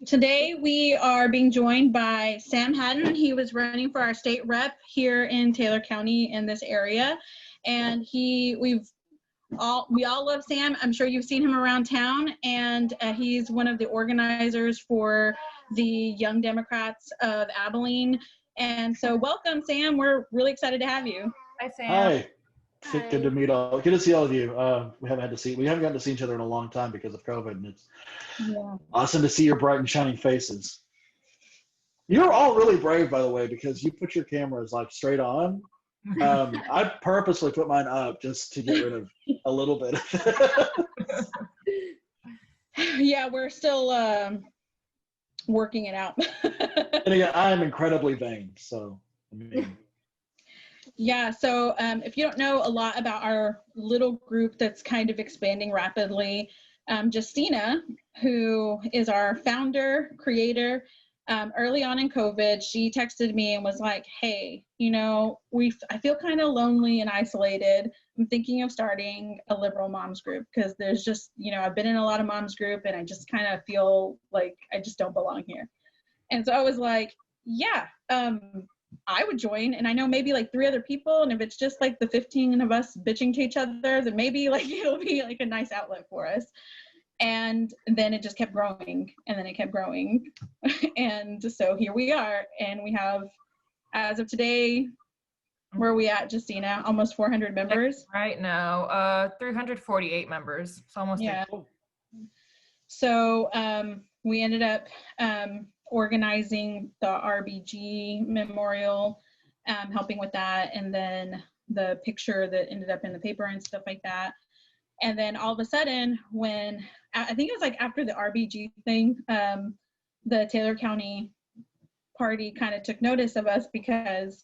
Today we are being joined by Sam Hatton. He was running for our state rep here in Taylor County in this area, and we all love Sam. I'm sure you've seen him around town, and he's one of the organizers for the Young Democrats of Abilene. And so, welcome, Sam. We're really excited to have you. Hi, Sam. Hi. Hi. Good to meet all. Good to see all of you. We haven't gotten to see each other in a long time because of COVID, and it's awesome to see your bright and shining faces. You're all really brave, by the way, because you put your cameras like straight on. I purposely put mine up just to get rid of a little bit. Yeah, we're still working it out. And again, I'm incredibly vain, so I mean. Yeah, so if you don't know a lot about our little group that's kind of expanding rapidly, Justina, who is our founder, creator, early on in COVID, she texted me and was like, hey, I feel kind of lonely and isolated. I'm thinking of starting a liberal moms group because there's just, I've been in a lot of moms group and I just kind of feel like I just don't belong here. And so I was like, yeah, I would join, and I know maybe like 3 other people, and if it's just like the 15 of us bitching to each other, then maybe like it'll be like a nice outlet for us. And then it just kept growing, and then it kept growing. And so here we are, and we have, as of today, where are we at, Justina? Almost 400 members? Right now, 348 members. It's almost yeah. So we ended up organizing the RBG memorial, helping with that, and then the picture that ended up in the paper and stuff like that. And then all of a sudden, when I think it was like after the RBG thing, the Taylor County party kind of took notice of us because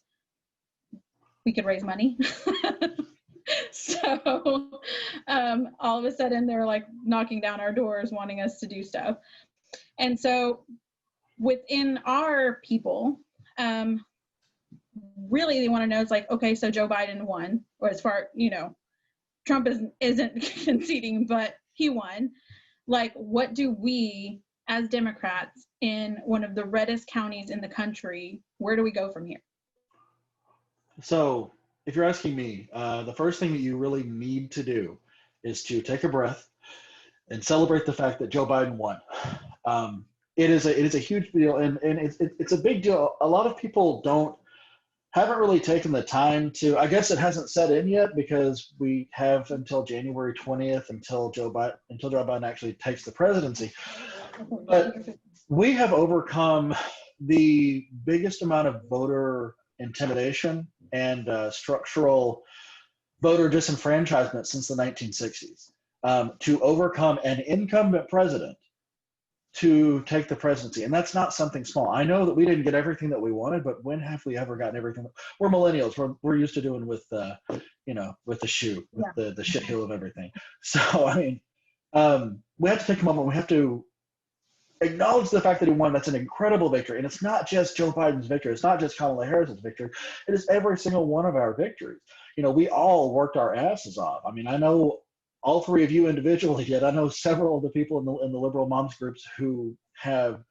we could raise money. So all of a sudden they were like knocking down our doors wanting us to do stuff. And so within our people, really they want to know, it's like, okay, so Joe Biden won, or as far, Trump isn't conceding, but he won. Like, what do we as Democrats in one of the reddest counties in the country, where do we go from here? So if you're asking me, the first thing that you really need to do is to take a breath and celebrate the fact that Joe Biden won. It is a huge deal, and it's a big deal. A lot of people haven't really taken the time to. I guess it hasn't set in yet because we have until January 20th until Joe Biden actually takes the presidency. But we have overcome the biggest amount of voter intimidation and structural voter disenfranchisement since the 1960s. To overcome an incumbent president to take the presidency. And that's not something small. I know that we didn't get everything that we wanted, but when have we ever gotten everything? We're millennials. We're used to doing with the shoe, with the shit hill of everything. So, I mean, we have to take a moment. We have to acknowledge the fact that he won. That's an incredible victory. And it's not just Joe Biden's victory. It's not just Kamala Harris's victory. It is every single one of our victories. We all worked our asses off. I mean, I know all 3 of you individually did. I know several of the people in the liberal moms groups who have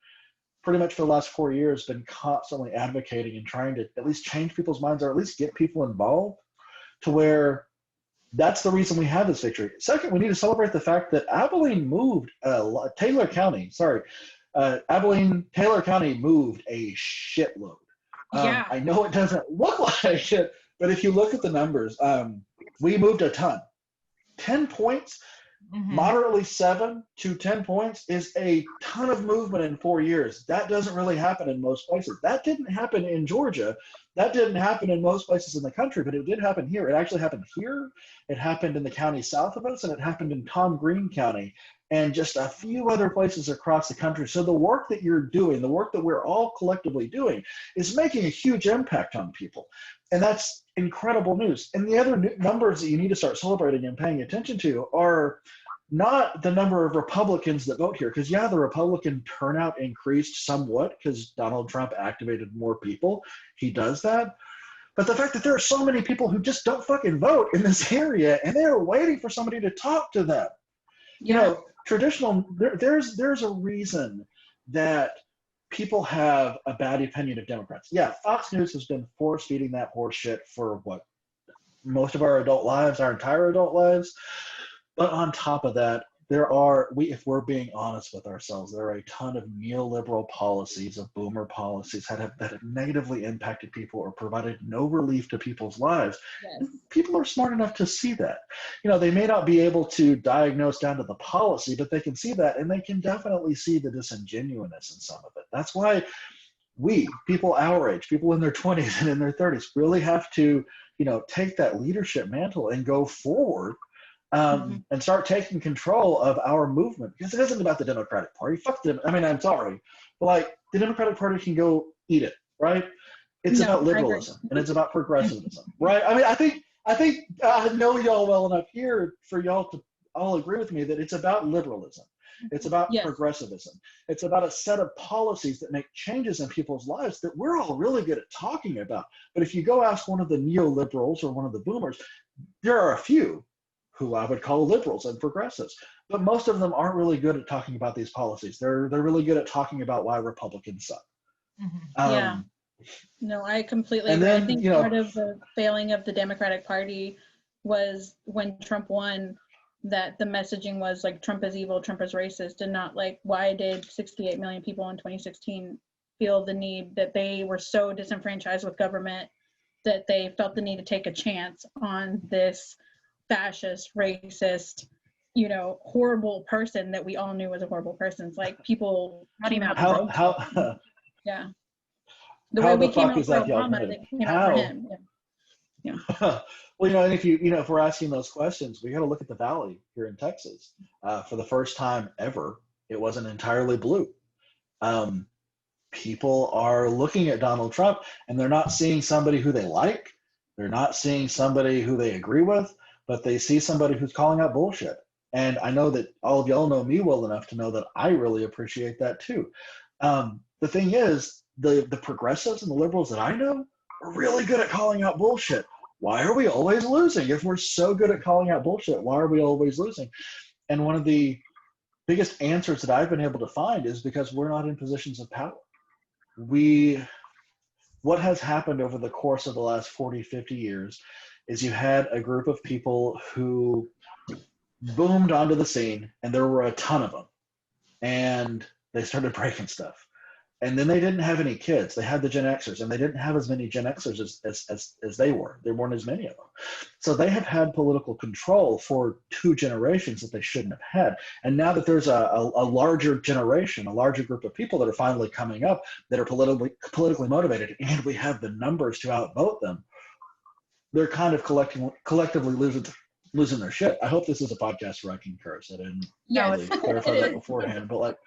pretty much for the last 4 years been constantly advocating and trying to at least change people's minds, or at least get people involved to where that's the reason we have this victory. Second, we need to celebrate the fact that Abilene moved, Taylor County moved a shitload. I know it doesn't look like it, but if you look at the numbers, we moved a ton. 10 points, moderately 7 to 10 points is a ton of movement in 4 years. That doesn't really happen in most places. That didn't happen in Georgia. That didn't happen in most places in the country, but it did happen here. It actually happened here. It happened in the county south of us, and it happened in Tom Green County and just a few other places across the country. So the work that you're doing, the work that we're all collectively doing, is making a huge impact on people. And that's incredible news. And the other numbers that you need to start celebrating and paying attention to are not the number of Republicans that vote here. Because, yeah, the Republican turnout increased somewhat because Donald Trump activated more people. He does that. But the fact that there are so many people who just don't fucking vote in this area, and they're waiting for somebody to talk to them. Traditional, there's a reason that people have a bad opinion of Democrats. Yeah, Fox News has been force feeding that horse shit for what, most of our adult lives, our entire adult lives. But on top of that, if we're being honest with ourselves, there are a ton of neoliberal policies, of boomer policies that have negatively impacted people or provided no relief to people's lives. Yes. People are smart enough to see that. They may not be able to diagnose down to the policy, but they can see that, and they can definitely see the disingenuousness in some of it. That's why people our age, people in their 20s and in their 30s, really have to, take that leadership mantle and go forward. And start taking control of our movement, because it isn't about the Democratic Party. Fuck them. I mean, I'm sorry, but the Democratic Party can go eat it, right? It's about liberalism and it's about progressivism, right? I mean, I think I know y'all well enough here for y'all to all agree with me that it's about liberalism. It's about progressivism. It's about a set of policies that make changes in people's lives that we're all really good at talking about. But if you go ask one of the neoliberals or one of the boomers, there are a few who I would call liberals and progressives, but most of them aren't really good at talking about these policies. They're really good at talking about why Republicans suck. Yeah. No, I completely agree. I think part of the failing of the Democratic Party was when Trump won, that the messaging was Trump is evil, Trump is racist, and not why did 68 million people in 2016 feel the need that they were so disenfranchised with government that they felt the need to take a chance on this fascist, racist, horrible person that we all knew was a horrible person. It's people came out. Yeah. The way we came out for Obama, they came out for him. Yeah. Well, and if we're asking those questions, we got to look at the Valley here in Texas. For the first time ever, it wasn't entirely blue. People are looking at Donald Trump, and they're not seeing somebody who they like. They're not seeing somebody who they agree with, but they see somebody who's calling out bullshit. And I know that all of y'all know me well enough to know that I really appreciate that too. The thing is, the progressives and the liberals that I know are really good at calling out bullshit. Why are we always losing? If we're so good at calling out bullshit, why are we always losing? And one of the biggest answers that I've been able to find is because we're not in positions of power. What has happened over the course of the last 40, 50 years is you had a group of people who boomed onto the scene, and there were a ton of them, and they started breaking stuff. And then they didn't have any kids. They had the Gen Xers, and they didn't have as many Gen Xers as they were. There weren't as many of them. So they have had political control for 2 generations that they shouldn't have had. And now that there's a larger generation, a larger group of people that are finally coming up that are politically motivated, and we have the numbers to outvote them, they're kind of collectively losing their shit. I hope this is a podcast where I can curse it and really clarify that beforehand. But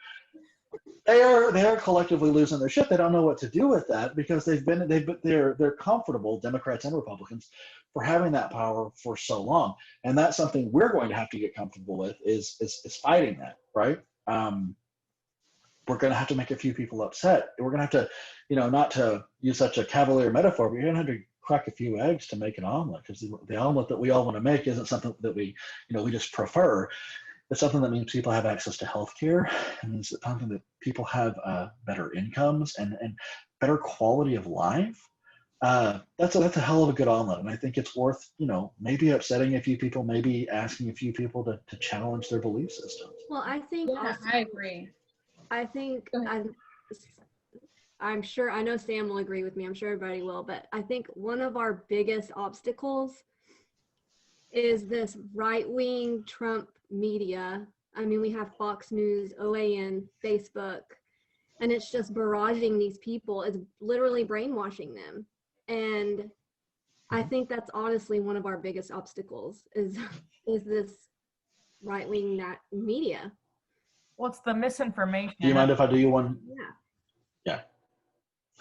they are collectively losing their shit. They don't know what to do with that because they're comfortable, Democrats and Republicans, for having that power for so long. And that's something we're going to have to get comfortable with is fighting that, right? We're going to have to make a few people upset. We're going to have to, not to use such a cavalier metaphor, but you're going to have to crack a few eggs to make an omelet, because the omelet that we all want to make isn't something that we just prefer. It's something that means people have access to healthcare. It means something that people have better incomes and better quality of life. That's a hell of a good omelet, and I think it's worth maybe upsetting a few people, maybe asking a few people to challenge their belief systems. Well, I think I agree. I think I'm sure, I know Sam will agree with me, I'm sure everybody will, but I think one of our biggest obstacles is this right-wing Trump media. I mean, we have Fox News, OAN, Facebook, and it's just barraging these people. It's literally brainwashing them. And I think that's honestly one of our biggest obstacles is this right-wing media. Well, it's the misinformation. Do you mind if I do you one?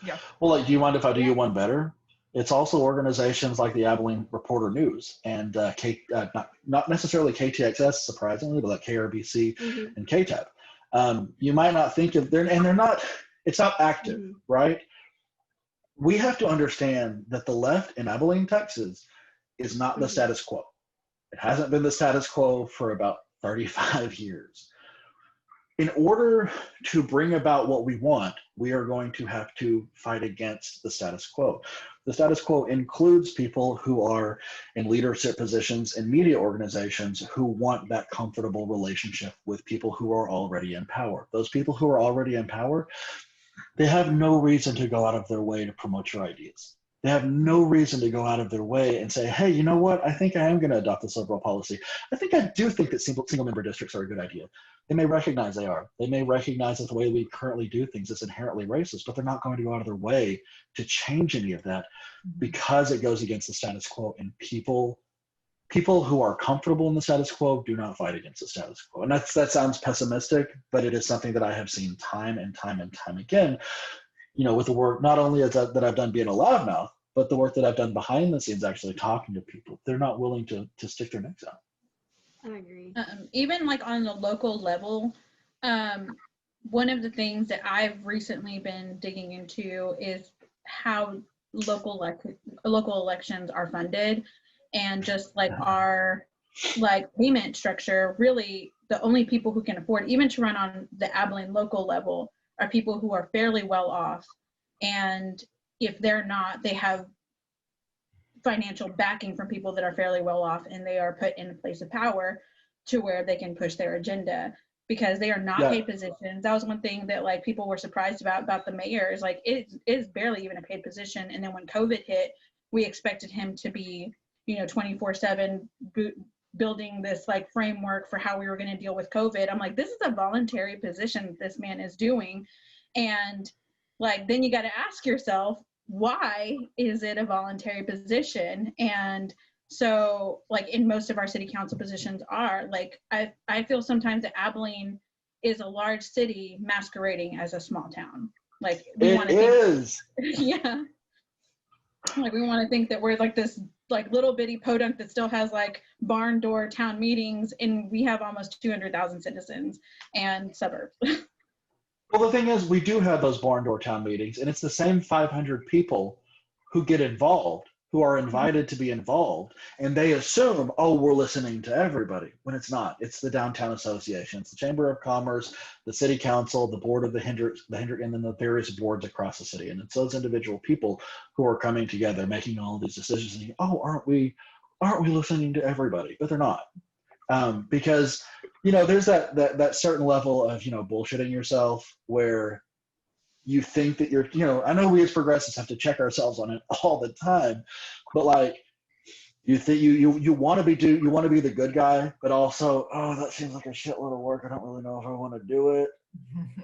Yeah. Well, do you mind if I do you one better? It's also organizations like the Abilene Reporter News and not necessarily KTXS, surprisingly, but like KRBC and KTAP. You might not think of they're not. It's not active, right? We have to understand that the left in Abilene, Texas, is not the status quo. It hasn't been the status quo for about 35 years. in order to bring about what we want, we are going to have to fight against the status quo. The status quo includes people who are in leadership positions in media organizations who want that comfortable relationship with people who are already in power. Those people who are already in power, they have no reason to go out of their way to promote your ideas. They have no reason to go out of their way and say, hey, you know what? I think I am going to adopt this liberal policy. I do think that single member districts are a good idea. They may recognize they are. They may recognize that the way we currently do things is inherently racist, but they're not going to go out of their way to change any of that because it goes against the status quo. And people who are comfortable in the status quo do not fight against the status quo. And that sounds pessimistic, but it is something that I have seen time and time and time again, with the work, not only that I've done being a loudmouth, but the work that I've done behind the scenes, actually talking to people. They're not willing to stick their necks out. I agree. Even like on the local level, one of the things that I've recently been digging into is how local elections are funded, and just like our payment structure. Really, the only people who can afford even to run on the Abilene local level are people who are fairly well off, and if they're not, they have financial backing from people that are fairly well off, and they are put in a place of power to where they can push their agenda because they are not paid positions. That was one thing that people were surprised about the mayor is it is barely even a paid position. And then when COVID hit, we expected him to be 24/7 building this framework for how we were going to deal with COVID. I'm like, this is a voluntary position that this man is doing. And then you got to ask yourself, why is it a voluntary position? And so in most of our city council positions are I feel sometimes that Abilene is a large city masquerading as a small town. It is. Yeah. We want to think that we're this little bitty podunk that still has barn door town meetings, and we have almost 200,000 citizens and suburbs. Well, the thing is, we do have those barn door town meetings, and it's the same 500 people who get involved, who are invited to be involved, and they assume, oh, we're listening to everybody, when it's not. It's the downtown association, it's the Chamber of Commerce, the city council, the board of the Hendrick, and then the various boards across the city. And it's those individual people who are coming together, making all of these decisions, and thinking, oh, aren't we listening to everybody? But they're not. Because there's that certain level of bullshitting yourself where you think that you're I know we as progressives have to check ourselves on it all the time, but you think you want to be the good guy, but also, oh, that seems like a shitload of work, I don't really know if I want to do it.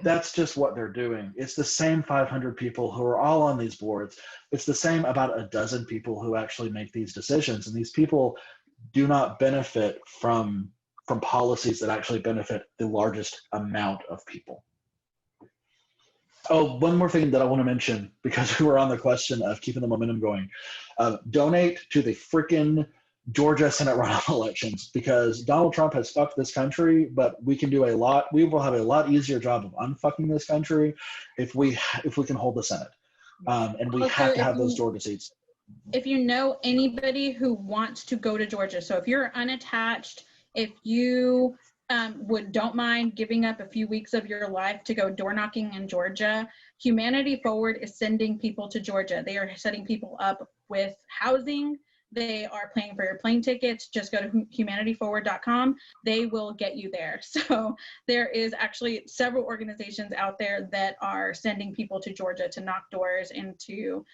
That's just what they're doing. It's the same 500 people who are all on these boards. It's the same about a dozen people who actually make these decisions, and these people do not benefit from policies that actually benefit the largest amount of people. Oh, one more thing that I want to mention, because we were on the question of keeping the momentum going. Donate to the freaking Georgia Senate runoff elections, because Donald Trump has fucked this country, but we can do a lot. We will have a lot easier job of unfucking this country if we can hold the Senate. And we have to have those Georgia seats. If you know anybody who wants to go to Georgia, so if you're unattached, if you don't mind giving up a few weeks of your life to go door knocking in Georgia, Humanity Forward is sending people to Georgia. They are setting people up with housing. They are paying for your plane tickets. Just go to humanityforward.com. They will get you there. So there is actually several organizations out there that are sending people to Georgia to knock doors and to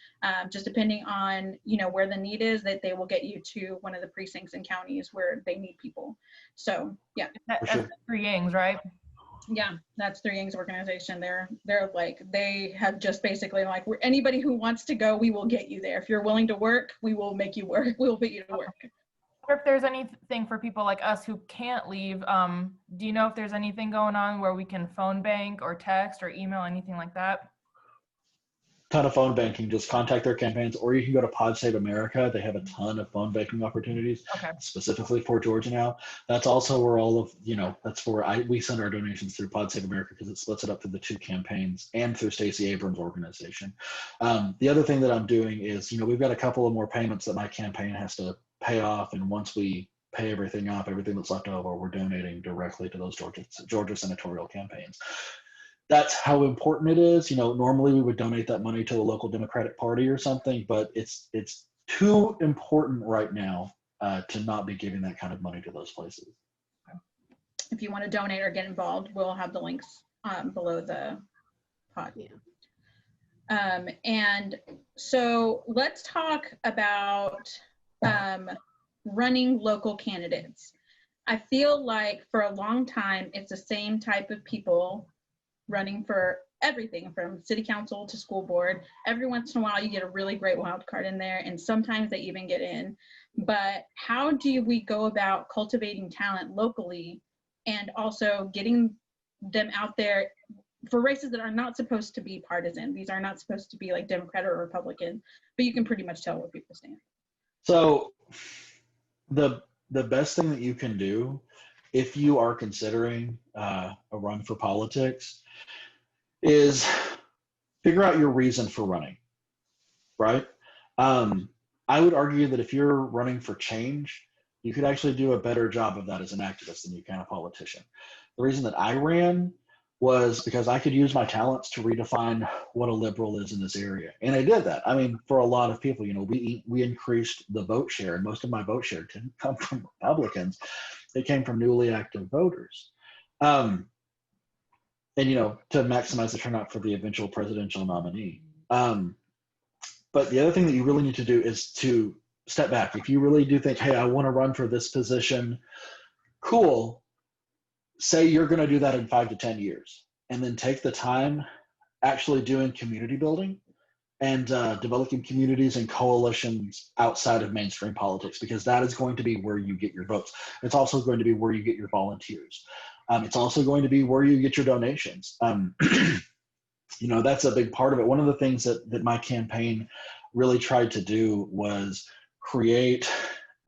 just depending on, where the need is, that they will get you to one of the precincts and counties where they need people. So, yeah. That's Three Yings, right? Yeah, that's Three Yings organization. They have just basically anybody who wants to go, we will get you there. If you're willing to work, we will make you work. We will put you to work. Or if there's anything for people like us who can't leave, do you know if there's anything going on where we can phone bank or text or email, anything like that? Ton of phone banking. Just contact their campaigns, or you can go to Pod Save America. They have a ton of phone banking opportunities, specifically for Georgia now. That's also where all of that's where we send our donations through Pod Save America, because it splits it up through the two campaigns and through Stacey Abrams' organization. The other thing that I'm doing is we've got a couple of more payments that my campaign has to pay off, and once we pay everything off. Everything that's left over, we're donating directly to those Georgia senatorial campaigns. That's how important it is. Normally we would donate that money to a local Democratic Party or something, but it's too important right now to not be giving that kind of money to those places. If you want to donate or get involved, we'll have the links below the pod. Yeah. And so let's talk about running local candidates. I feel like for a long time, it's the same type of people running for everything from city council to school board. Every once in a while, you get a really great wild card in there, and sometimes they even get in. But how do we go about cultivating talent locally and also getting them out there for races that are not supposed to be partisan? These are not supposed to be like Democrat or Republican, but you can pretty much tell where people stand. So the best thing that you can do if you are considering a run for politics is figure out your reason for running, right? I would argue that if you're running for change, you could actually do a better job of that as an activist than you can a politician. The reason that I ran was because I could use my talents to redefine what a liberal is in this area. And I did that. I mean, for a lot of people, we increased the vote share, and most of my vote share didn't come from Republicans. It came from newly active voters. And, to maximize the turnout for the eventual presidential nominee. But the other thing that you really need to do is to step back. If you really do think, hey, I want to run for this position, cool. Say you're going to do that in 5 to 10 years, and then take the time actually doing community building and developing communities and coalitions outside of mainstream politics, because that is going to be where you get your votes. It's also going to be where you get your volunteers. It's also going to be where you get your donations. That's a big part of it. One of the things that my campaign really tried to do was create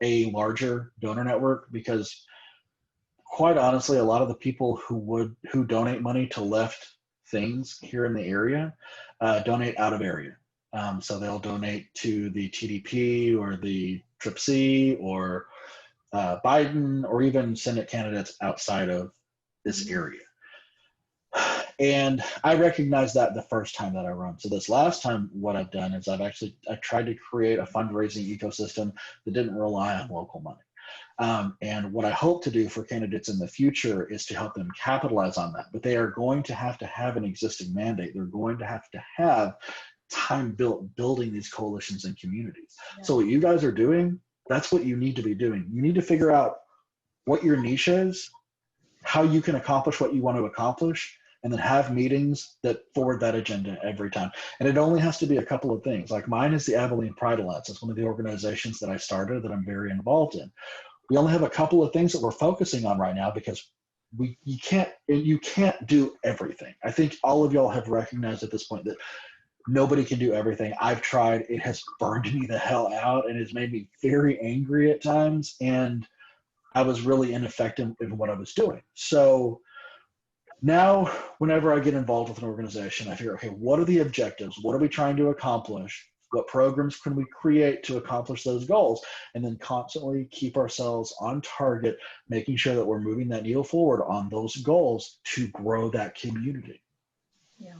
a larger donor network, because quite honestly, a lot of the people who donate money to left things here in the area donate out of area. So they'll donate to the TDP or the TRIPC or Biden, or even Senate candidates outside of this area. And I recognized that the first time that I run. So this last time, what I've done is I tried to create a fundraising ecosystem that didn't rely on local money. And what I hope to do for candidates in the future is to help them capitalize on that. But they are going to have an existing mandate. They're going to have time building these coalitions and communities. Yeah. So what you guys are doing, that's what you need to be doing. You need to figure out what your niche is, how you can accomplish what you want to accomplish, and then have meetings that forward that agenda every time. And it only has to be a couple of things. Like mine is the Abilene Pride Alliance. It's one of the organizations that I started that I'm very involved in. We only have a couple of things that we're focusing on right now, because you can't do everything. I think all of y'all have recognized at this point that nobody can do everything. I've tried. It has burned me the hell out, and it's made me very angry at times. And I was really ineffective in what I was doing. So now, whenever I get involved with an organization, I figure, okay, what are the objectives? What are we trying to accomplish? What programs can we create to accomplish those goals? And then constantly keep ourselves on target, making sure that we're moving that needle forward on those goals to grow that community. Yeah.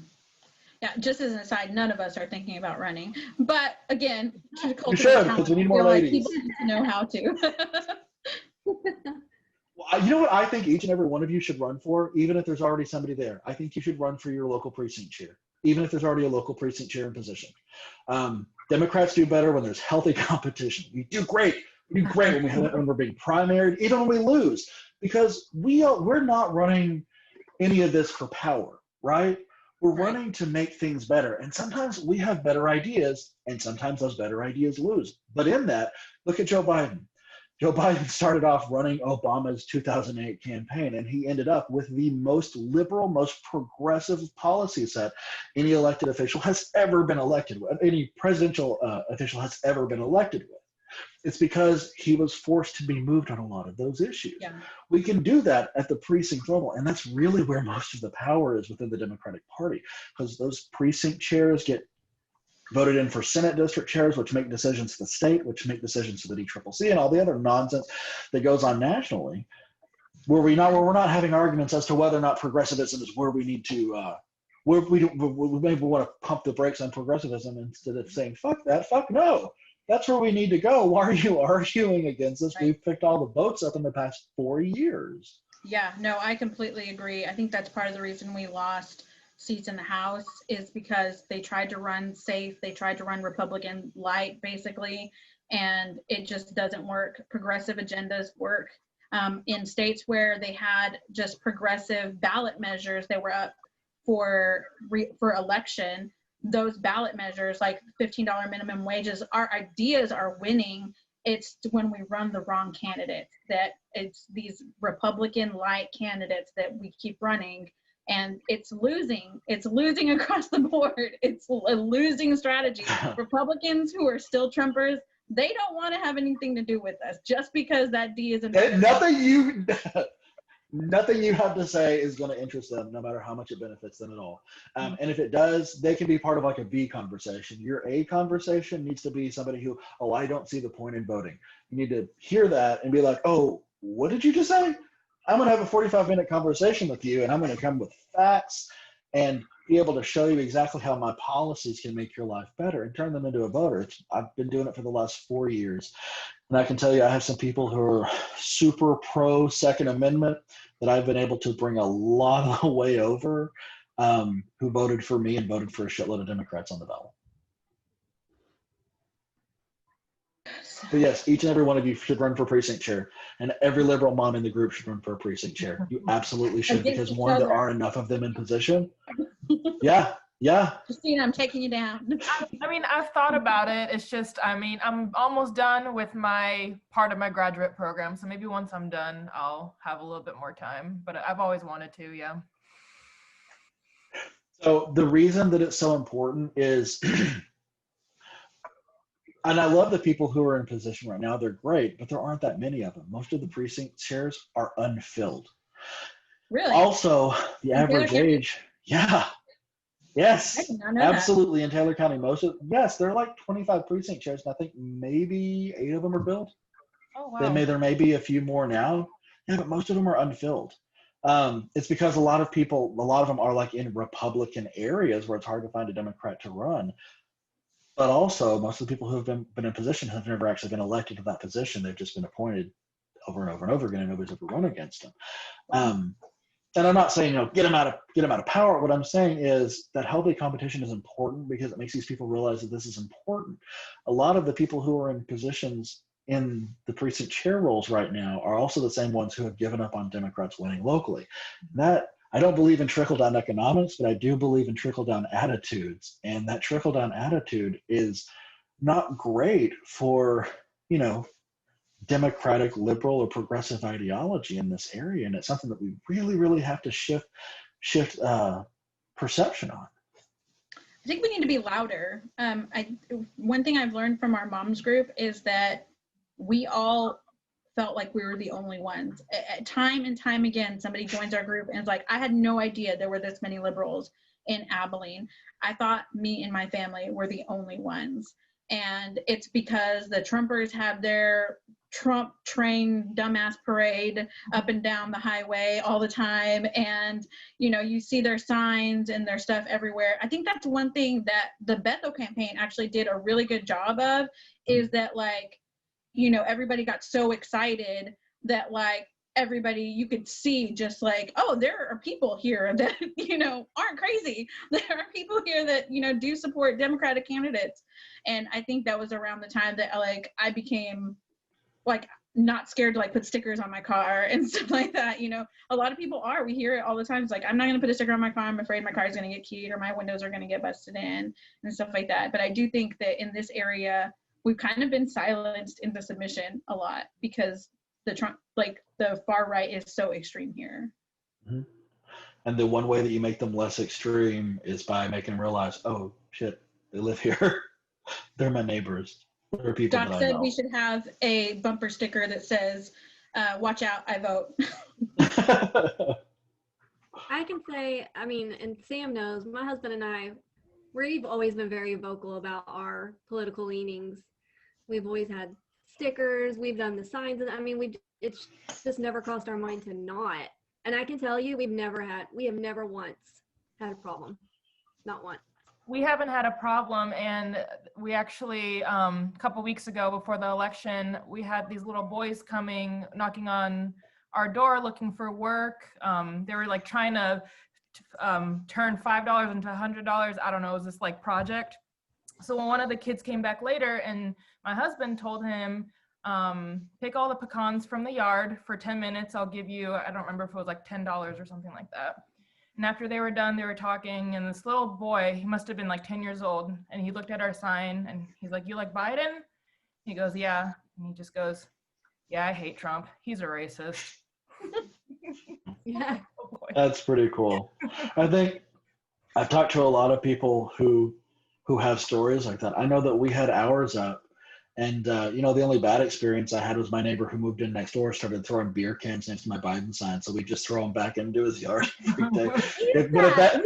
Yeah, just as an aside, none of us are thinking about running. But again, to cultivate talent, because we need more ladies. People need to know how to. Well, you know what I think each and every one of you should run for, even if there's already somebody there? I think you should run for your local precinct chair, even if there's already a local precinct chair in position. Democrats do better when there's healthy competition. We do great. We do great when we're being primaried, even when we lose, because we're not running any of this for power, right? We're running to make things better. And sometimes we have better ideas, and sometimes those better ideas lose. But in that, look at Joe Biden. Joe Biden started off running Obama's 2008 campaign, and he ended up with the most liberal, most progressive policy set any elected official has ever been elected with, any presidential official has ever been elected with. It's because he was forced to be moved on a lot of those issues. Yeah. We can do that at the precinct level, and that's really where most of the power is within the Democratic Party, because those precinct chairs get voted in for Senate district chairs, which make decisions for the state, which make decisions for the DCCC, and all the other nonsense that goes on nationally, where we're not having arguments as to whether or not progressivism is where we need to, where we maybe want to pump the brakes on progressivism instead of saying, fuck that, fuck no. That's where we need to go. Why are you arguing against us? Right. We've picked all the votes up in the past 4 years. Yeah, no, I completely agree. I think that's part of the reason we lost seats in the House is because they tried to run safe. They tried to run Republican light, basically, and it just doesn't work. Progressive agendas work. In states where they had just progressive ballot measures that were up for election, those ballot measures like $15 minimum wages, our ideas are winning. It's when we run the wrong candidates that it's these Republican light candidates that we keep running, and it's losing across the board. It's a losing strategy. Republicans who are still Trumpers, they don't want to have anything to do with us just because that D is in Nothing you have to say is going to interest them, no matter how much it benefits them at all. And if it does, they can be part of like a B conversation. Your A conversation needs to be somebody who, oh, I don't see the point in voting. You need to hear that and be like, oh, what did you just say? I'm going to have a 45-minute conversation with you, and I'm going to come with facts and be able to show you exactly how my policies can make your life better and turn them into a voter. I've been doing it for the last 4 years. And I can tell you, I have some people who are super pro Second Amendment that I've been able to bring a lot of the way over, who voted for me and voted for a shitload of Democrats on the ballot. But yes, each and every one of you should run for precinct chair, and every liberal mom in the group should run for a precinct chair. You absolutely should, because one, there aren't enough of them in position. Yeah. Christina, I'm taking you down. I mean, I've thought about it. It's just, I mean, I'm almost done with my part of my graduate program. So maybe once I'm done, I'll have a little bit more time, but I've always wanted to, yeah. So the reason that it's so important is, and I love the people who are in position right now. They're great, but there aren't that many of them. Most of the precinct chairs are unfilled. Really? Also, the average age, yeah. Yes, I did not know absolutely. In Taylor County, there are like 25 precinct chairs, and I think maybe 8 of them are filled. Oh, wow. There may be a few more now. Yeah, but most of them are unfilled. It's because a lot of them are like in Republican areas where it's hard to find a Democrat to run. But also, most of the people who have been in position have never actually been elected to that position. They've just been appointed over and over and over again, and nobody's ever run against them. And I'm not saying, get them out of power. What I'm saying is that healthy competition is important because it makes these people realize that this is important. A lot of the people who are in positions in the precinct chair roles right now are also the same ones who have given up on Democrats winning locally. That I don't believe in trickle-down economics, but I do believe in trickle-down attitudes. And that trickle-down attitude is not great for, democratic, liberal, or progressive ideology in this area. And it's something that we really, really have to shift perception on. I think we need to be louder. One thing I've learned from our moms group is that we all felt like we were the only ones. Time and time again, somebody joins our group and is like, I had no idea there were this many liberals in Abilene. I thought me and my family were the only ones. And it's because the Trumpers have their Trump train dumbass parade up and down the highway all the time. And, you see their signs and their stuff everywhere. I think that's one thing that the Bethel campaign actually did a really good job of, is that everybody got so excited that everybody, you could see just oh, there are people here that, aren't crazy. There are people here that, do support Democratic candidates. And I think that was around the time that I became not scared to put stickers on my car and stuff like that. A lot of people are, we hear it all the time. It's I'm not going to put a sticker on my car. I'm afraid my car is going to get keyed or my windows are going to get busted in and stuff like that. But I do think that in this area, we've kind of been silenced into submission a lot because the Trump, the far right is so extreme here. Mm-hmm. And the one way that you make them less extreme is by making them realize, oh shit, they live here. They're my neighbors. They're people Doc that I said know. We should have a bumper sticker that says, watch out, I vote. I can say, and Sam knows, my husband and I, we've always been very vocal about our political leanings. We've always had stickers. We've done the signs, and I mean, it's just never crossed our mind to not. And I can tell you, we have never once had a problem, not once. We haven't had a problem, and we actually a couple weeks ago before the election, we had these little boys coming knocking on our door looking for work. They were like trying to turn $5 into $100. I don't know, it was this like project. So when one of the kids came back later, and my husband told him, pick all the pecans from the yard for 10 minutes. I'll give you, I don't remember if it was like $10 or something like that. And after they were done, they were talking, and this little boy, he must have been like 10 years old, and he looked at our sign, and he's like, you like Biden? He goes, yeah. And he just goes, yeah, I hate Trump. He's a racist. Yeah. Oh, boy. That's pretty cool. I think I've talked to a lot of people who have stories like that. I know that we had ours up, and the only bad experience I had was my neighbor who moved in next door started throwing beer cans next to my Biden sign, so we just throw them back into his yard every day. There's a lot of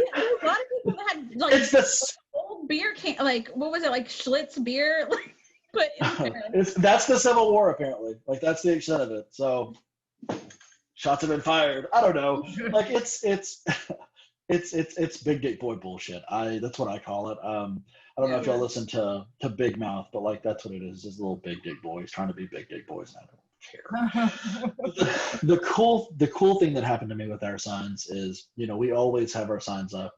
people that had like It's this. old beer can, like what was it, like Schlitz beer, like put in there. That's the Civil War apparently. Like that's the extent of it. So shots have been fired. I don't know. Like it's big dick boy bullshit. That's what I call it. I don't know if y'all listen to Big Mouth, but like that's what it is. Just little big dick boys trying to be big dick boys. And I don't care. The cool thing that happened to me with our signs is, we always have our signs up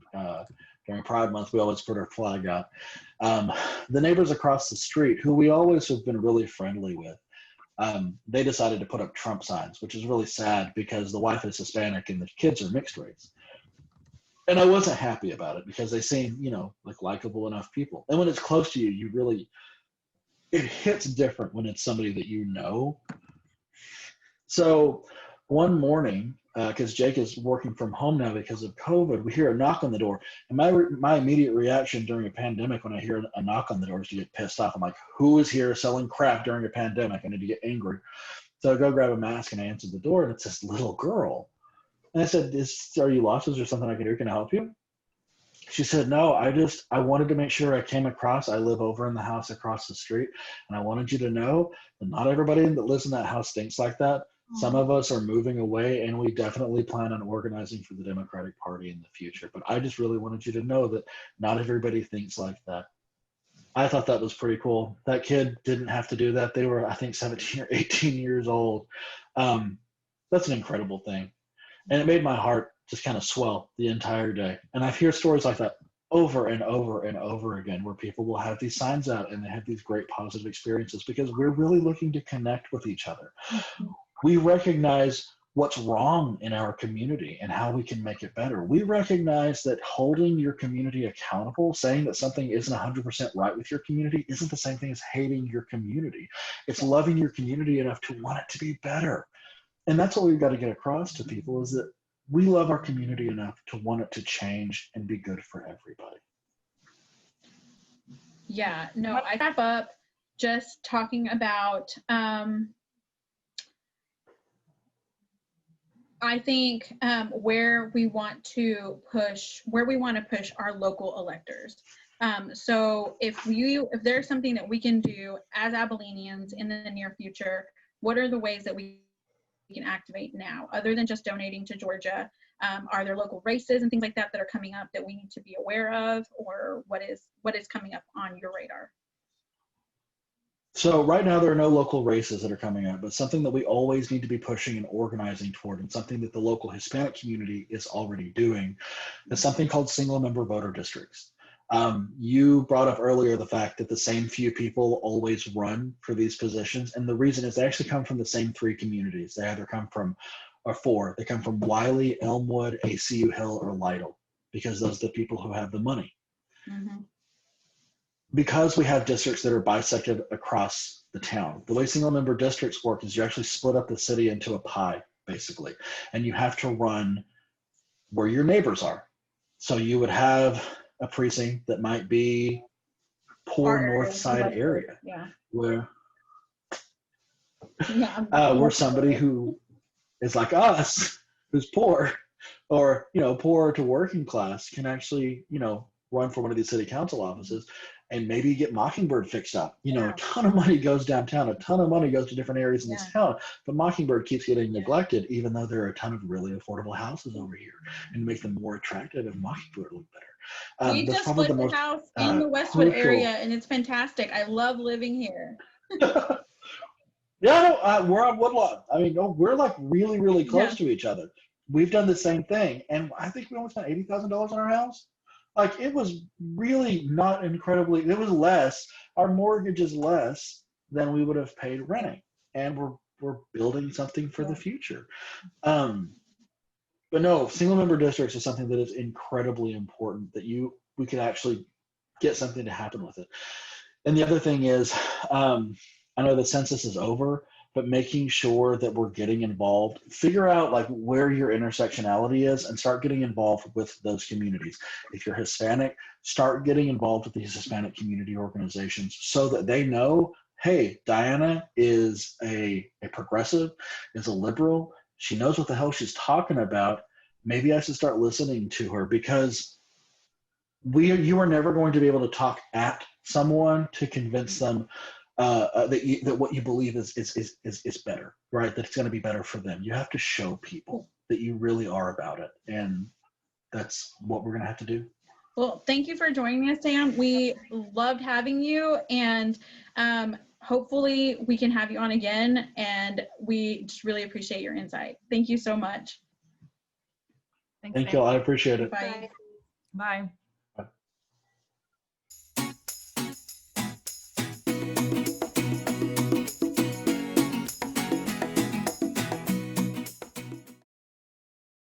during Pride Month. We always put our flag out. The neighbors across the street, who we always have been really friendly with, they decided to put up Trump signs, which is really sad because the wife is Hispanic and the kids are mixed race. And I wasn't happy about it because they seem, like likable enough people. And when it's close to you, it hits different when it's somebody that you know. So one morning, because Jake is working from home now because of COVID, we hear a knock on the door. And my immediate reaction during a pandemic when I hear a knock on the door is to get pissed off. I'm like, who is here selling crap during a pandemic? I need to get angry. So I go grab a mask and I answer the door, and it's this little girl. And I said, are you lost? Is there something I can do? Can I help you? She said, no, I wanted to make sure I came across. I live over in the house across the street, and I wanted you to know that not everybody that lives in that house thinks like that. Some of us are moving away, and we definitely plan on organizing for the Democratic Party in the future. But I just really wanted you to know that not everybody thinks like that. I thought that was pretty cool. That kid didn't have to do that. They were, I think, 17 or 18 years old. That's an incredible thing. And it made my heart just kind of swell the entire day. And I hear stories like that over and over and over again, where people will have these signs out and they have these great positive experiences because we're really looking to connect with each other. We recognize what's wrong in our community and how we can make it better. We recognize that holding your community accountable, saying that something isn't 100% right with your community, isn't the same thing as hating your community. It's loving your community enough to want it to be better. And that's what we've got to get across to people, is that we love our community enough to want it to change and be good for everybody. Yeah, no, I wrap up just talking about, I think where we want to push our local electors. So if there's something that we can do as Abilenians in the near future, what are the ways that we can activate now, other than just donating to Georgia? Are there local races and things like that that are coming up that we need to be aware of, or what is coming up on your radar? So right now there are no local races that are coming up, but something that we always need to be pushing and organizing toward, and something that the local Hispanic community is already doing, is something called single member voter districts. You brought up earlier the fact that the same few people always run for these positions, and the reason is they actually come from the same three communities. They either come from, or four, they come from Wiley, Elmwood, ACU Hill, or Lytle, because those are the people who have the money. Mm-hmm. Because we have districts that are bisected across the town, the way single member districts work is you actually split up the city into a pie, basically, and you have to run where your neighbors are. So you would have a precinct that might be poor north side area, where somebody who is like us, who's poor, or poor to working class, can actually run for one of these city council offices and maybe get Mockingbird fixed up. You know, a ton of money goes downtown, a ton of money goes to different areas in this town, but Mockingbird keeps getting neglected, even though there are a ton of really affordable houses over here, and make them more attractive and Mockingbird look better. We That's just probably split the the most house in the Westwood crucial. area, and it's fantastic. I love living here. Yeah, no, we're on Woodlawn. I mean, no, we're like really, really close to each other. We've done the same thing, and I think we almost spent $80,000 on our house. Like, it was really not incredibly. It was less. Our mortgage is less than we would have paid renting, and we're building something for the future. But no, single member districts is something that is incredibly important. That we could actually get something to happen with it. And the other thing is, I know the census is over, but making sure that we're getting involved, figure out like where your intersectionality is and start getting involved with those communities. If you're Hispanic, start getting involved with these Hispanic community organizations so that they know, hey, Diana is a progressive, is a liberal. She knows what the hell she's talking about. Maybe I should start listening to her, because you are never going to be able to talk at someone to convince them that what you believe is better, right? That it's going to be better for them. You have to show people that you really are about it, and that's what we're going to have to do. Well, thank you for joining us, Sam. We loved having you, and hopefully we can have you on again, and we just really appreciate your insight. Thank you so much. Thanks, Thank Sam. you all. I appreciate it. Bye. Bye.